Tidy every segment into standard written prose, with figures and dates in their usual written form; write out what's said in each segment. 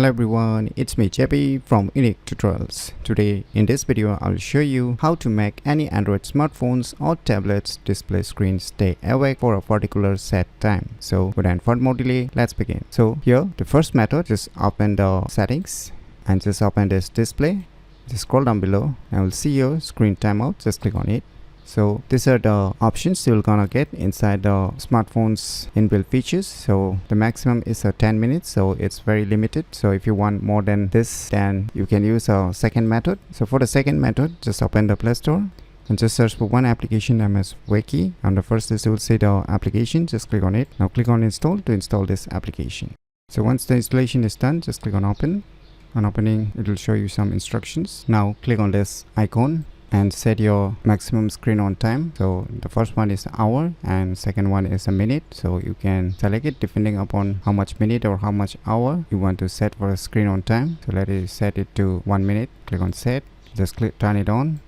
Hello everyone, it's me JP from UniqueTutorials. Today in this video I'll show you how to make any Android smartphones or tablets display screen stay awake for a particular set time. So without further more delay, let's begin. So here the first method, just open the settings and just open this display. Just scroll down below and we'll see your screen timeout. Just click on it. So these are the options you're gonna get inside the smartphone's inbuilt features. So the maximum is 10 minutes, so it's very limited. So if you want more than this, then you can use a second method. So for the second method, just open the Play Store and just search for one application named as Wiki. On the first list you will see the application. Just click on it. Now click on install to install this application. So once the installation is done, just click on open. On opening, it will show you some instructions. Now click on this icon and set your maximum screen on time. So the first one is hour and second one is a minute. So you can select it depending upon how much minute or how much hour you want to set for a screen on time. So let us set it to 1 minute. Click on set, just turn it on,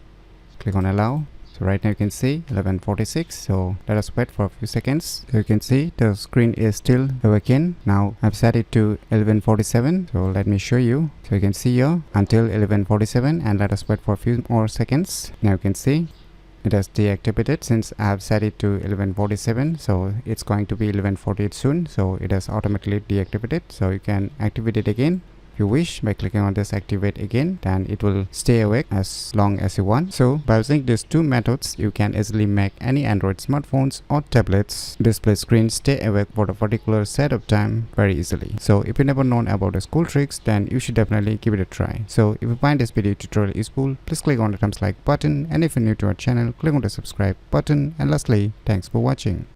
click on allow. So right now you can see 11:46. So let us wait for a few seconds. So you can see the screen is still awakened. Now I've set it to 11:47. So let me show you. So you can see here until 11:47, and let us wait for a few more seconds. Now you can see it has deactivated since I have set it to 11:47. So it's going to be 11:48 soon. So it has automatically deactivated. So you can activate it again if you wish by clicking on this activate again, then it will stay awake as long as you want. So by using these two methods, you can easily make any Android smartphones or tablets display screen stay awake for a particular set of time very easily. So if you never known about these cool tricks, then you should definitely give it a try. So if you find this video tutorial useful, please click on the thumbs like button, and if you're new to our channel, click on the subscribe button, and lastly, thanks for watching.